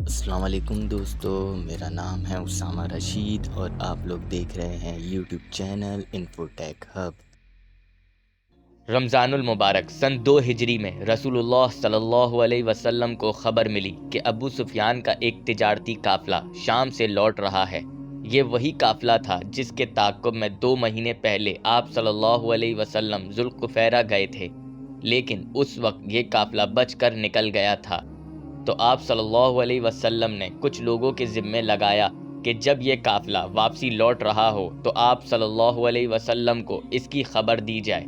السلام علیکم دوستو، میرا نام ہے اسامہ رشید اور آپ لوگ دیکھ رہے ہیں یوٹیوب چینل انفوٹیک ہب۔ رمضان المبارک سن 2 ہجری میں رسول اللہ صلی اللہ علیہ وسلم کو خبر ملی کہ ابو سفیان کا ایک تجارتی قافلہ شام سے لوٹ رہا ہے۔ یہ وہی قافلہ تھا جس کے تعاقب میں 2 مہینے پہلے آپ صلی اللہ علیہ وسلم ذوالقفیرہ گئے تھے، لیکن اس وقت یہ قافلہ بچ کر نکل گیا تھا۔ تو آپ صلی اللہ علیہ وسلم نے کچھ لوگوں کے ذمے لگایا کہ جب یہ قافلہ واپسی لوٹ رہا ہو تو آپ صلی اللہ علیہ وسلم کو اس کی خبر دی جائے۔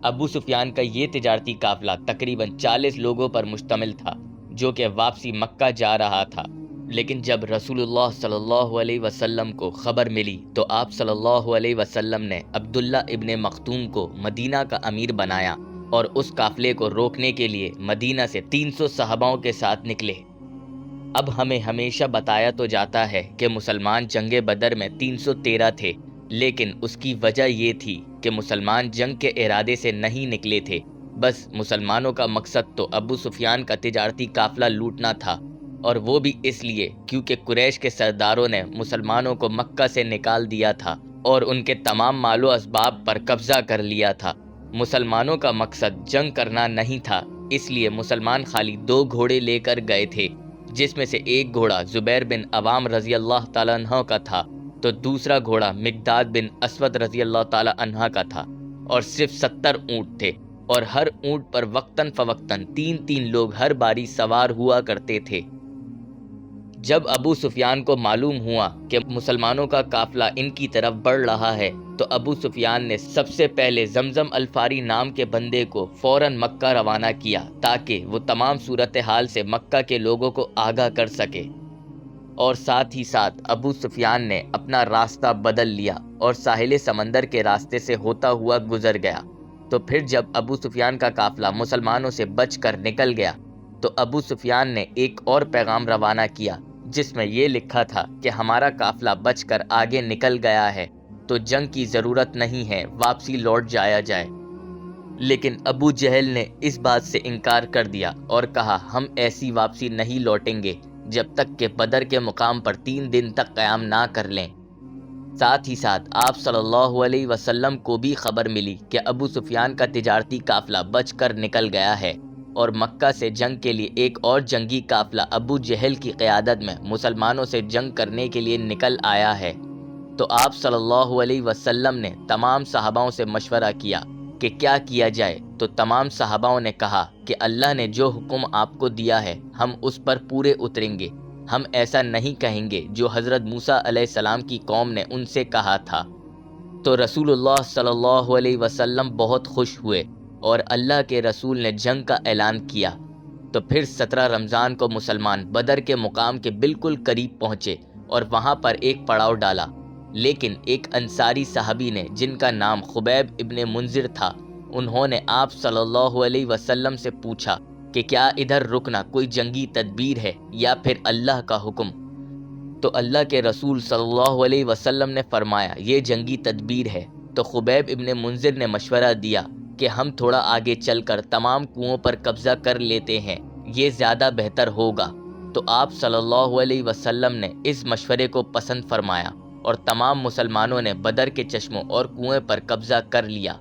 ابو سفیان کا یہ تجارتی قافلہ تقریباً 40 لوگوں پر مشتمل تھا جو کہ واپسی مکہ جا رہا تھا، لیکن جب رسول اللہ صلی اللہ علیہ وسلم کو خبر ملی تو آپ صلی اللہ علیہ وسلم نے عبداللہ ابن مختوم کو مدینہ کا امیر بنایا اور اس قافلے کو روکنے کے لیے مدینہ سے 300 صحاباؤں کے ساتھ نکلے۔ اب ہمیں ہمیشہ بتایا تو جاتا ہے کہ مسلمان جنگ بدر میں 313 تھے، لیکن اس کی وجہ یہ تھی کہ مسلمان جنگ کے ارادے سے نہیں نکلے تھے، بس مسلمانوں کا مقصد تو ابو سفیان کا تجارتی قافلہ لوٹنا تھا، اور وہ بھی اس لیے کیونکہ قریش کے سرداروں نے مسلمانوں کو مکہ سے نکال دیا تھا اور ان کے تمام مال و اسباب پر قبضہ کر لیا تھا۔ مسلمانوں کا مقصد جنگ کرنا نہیں تھا، اس لیے مسلمان خالی 2 گھوڑے لے کر گئے تھے، جس میں سے ایک گھوڑا زبیر بن عوام رضی اللہ تعالیٰ عنہ کا تھا تو دوسرا گھوڑا مقداد بن اسود رضی اللہ تعالیٰ عنہ کا تھا، اور صرف 70 اونٹ تھے، اور ہر اونٹ پر وقتاً فوقتاً 3 لوگ ہر باری سوار ہوا کرتے تھے۔ جب ابو سفیان کو معلوم ہوا کہ مسلمانوں کا قافلہ ان کی طرف بڑھ رہا ہے تو ابو سفیان نے سب سے پہلے زمزم الفاری نام کے بندے کو فوراً مکہ روانہ کیا تاکہ وہ تمام صورتحال سے مکہ کے لوگوں کو آگاہ کر سکے، اور ساتھ ہی ساتھ ابو سفیان نے اپنا راستہ بدل لیا اور ساحل سمندر کے راستے سے ہوتا ہوا گزر گیا۔ تو پھر جب ابو سفیان کا قافلہ مسلمانوں سے بچ کر نکل گیا تو ابو سفیان نے ایک اور پیغام روانہ کیا جس میں یہ لکھا تھا کہ ہمارا قافلہ بچ کر آگے نکل گیا ہے تو جنگ کی ضرورت نہیں ہے، واپسی لوٹ جایا جائے۔ لیکن ابو جہل نے اس بات سے انکار کر دیا اور کہا ہم ایسی واپسی نہیں لوٹیں گے جب تک کہ بدر کے مقام پر 3 دن تک قیام نہ کر لیں۔ ساتھ ہی ساتھ آپ صلی اللہ علیہ وسلم کو بھی خبر ملی کہ ابو سفیان کا تجارتی قافلہ بچ کر نکل گیا ہے، اور مکہ سے جنگ کے لیے ایک اور جنگی قافلہ ابو جہل کی قیادت میں مسلمانوں سے جنگ کرنے کے لیے نکل آیا ہے۔ تو آپ صلی اللہ علیہ وسلم نے تمام صحاباؤں سے مشورہ کیا کہ کیا کیا جائے، تو تمام صحاباؤں نے کہا کہ اللہ نے جو حکم آپ کو دیا ہے ہم اس پر پورے اتریں گے، ہم ایسا نہیں کہیں گے جو حضرت موسیٰ علیہ السلام کی قوم نے ان سے کہا تھا۔ تو رسول اللہ صلی اللہ علیہ وسلم بہت خوش ہوئے اور اللہ کے رسول نے جنگ کا اعلان کیا۔ تو پھر 17 رمضان کو مسلمان بدر کے مقام کے بالکل قریب پہنچے اور وہاں پر ایک پڑاؤ ڈالا، لیکن ایک انصاری صحابی نے جن کا نام خبیب ابن منذر تھا، انہوں نے آپ صلی اللہ علیہ وسلم سے پوچھا کہ کیا ادھر رکنا کوئی جنگی تدبیر ہے یا پھر اللہ کا حکم؟ تو اللہ کے رسول صلی اللہ علیہ وسلم نے فرمایا یہ جنگی تدبیر ہے۔ تو خبیب ابن منذر نے مشورہ دیا کہ ہم تھوڑا آگے چل کر تمام کنوؤں پر قبضہ کر لیتے ہیں، یہ زیادہ بہتر ہوگا۔ تو آپ صلی اللہ علیہ وسلم نے اس مشورے کو پسند فرمایا اور تمام مسلمانوں نے بدر کے چشموں اور کنویں پر قبضہ کر لیا۔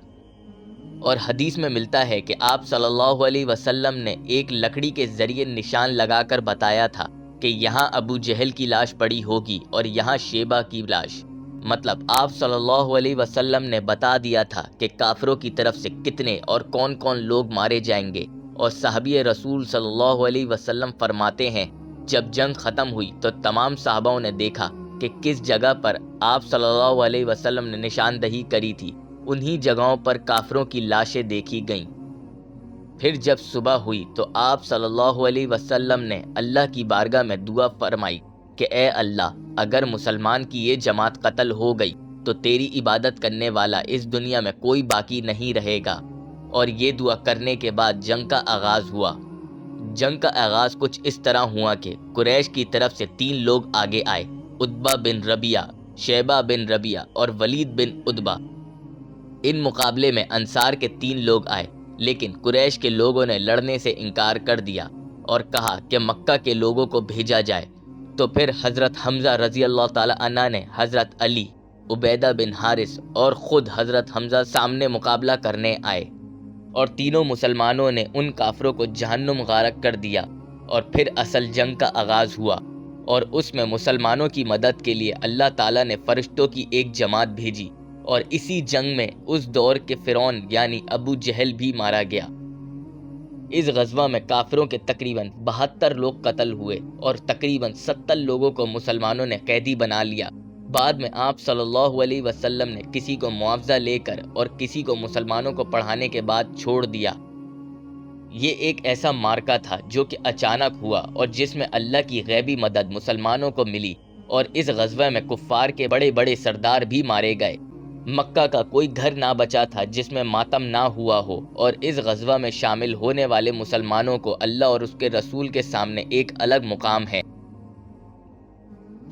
اور حدیث میں ملتا ہے کہ آپ صلی اللہ علیہ وسلم نے ایک لکڑی کے ذریعے نشان لگا کر بتایا تھا کہ یہاں ابو جہل کی لاش پڑی ہوگی اور یہاں شیبہ کی لاش، مطلب آپ صلی اللہ علیہ وسلم نے بتا دیا تھا کہ کافروں کی طرف سے کتنے اور کون کون لوگ مارے جائیں گے۔ اور صحابی رسول صلی اللہ علیہ وسلم فرماتے ہیں جب جنگ ختم ہوئی تو تمام صحاباؤں نے دیکھا کہ کس جگہ پر آپ صلی اللہ علیہ وسلم نے نشاندہی کری تھی، انہی جگہوں پر کافروں کی لاشیں دیکھی گئیں۔ پھر جب صبح ہوئی تو آپ صلی اللہ علیہ وسلم نے اللہ کی بارگاہ میں دعا فرمائی کہ اے اللہ، اگر مسلمان کی یہ جماعت قتل ہو گئی تو تیری عبادت کرنے والا اس دنیا میں کوئی باقی نہیں رہے گا۔ اور یہ دعا کرنے کے بعد جنگ کا آغاز ہوا۔ جنگ کا آغاز کچھ اس طرح ہوا کہ قریش کی طرف سے 3 لوگ آگے آئے، عتبہ بن ربیعہ، شیبہ بن ربیعہ اور ولید بن عتبہ۔ ان مقابلے میں انصار کے 3 لوگ آئے، لیکن قریش کے لوگوں نے لڑنے سے انکار کر دیا۔ اور کہا کہ مکہ کے لوگوں کو بھیجا جائے، تو پھر حضرت حمزہ رضی اللہ تعالی عنہ نے حضرت علی، عبیدہ بن حارث اور خود حضرت حمزہ سامنے مقابلہ کرنے آئے، اور تینوں مسلمانوں نے ان کافروں کو جہنم غارق کر دیا۔ اور پھر اصل جنگ کا آغاز ہوا، اور اس میں مسلمانوں کی مدد کے لیے اللہ تعالیٰ نے فرشتوں کی ایک جماعت بھیجی، اور اسی جنگ میں اس دور کے فرعون یعنی ابو جہل بھی مارا گیا۔ اس غزوہ میں کافروں کے تقریباً 72 لوگ قتل ہوئے، اور تقریباً 70 لوگوں کو مسلمانوں نے قیدی بنا لیا۔ بعد میں آپ صلی اللہ علیہ وسلم نے کسی کو معاوضہ لے کر اور کسی کو مسلمانوں کو پڑھانے کے بعد چھوڑ دیا۔ یہ ایک ایسا معرکہ تھا جو کہ اچانک ہوا، اور جس میں اللہ کی غیبی مدد مسلمانوں کو ملی، اور اس غزوہ میں کفار کے بڑے بڑے سردار بھی مارے گئے۔ مکہ کا کوئی گھر نہ بچا تھا جس میں ماتم نہ ہوا ہو، اور اس غزوہ میں شامل ہونے والے مسلمانوں کو اللہ اور اس کے رسول کے سامنے ایک الگ مقام ہے۔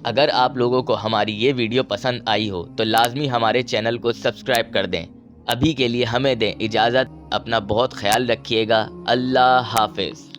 اگر آپ لوگوں کو ہماری یہ ویڈیو پسند آئی ہو تو لازمی ہمارے چینل کو سبسکرائب کر دیں۔ ابھی کے لیے ہمیں دیں اجازت، اپنا بہت خیال رکھیے گا۔ اللہ حافظ۔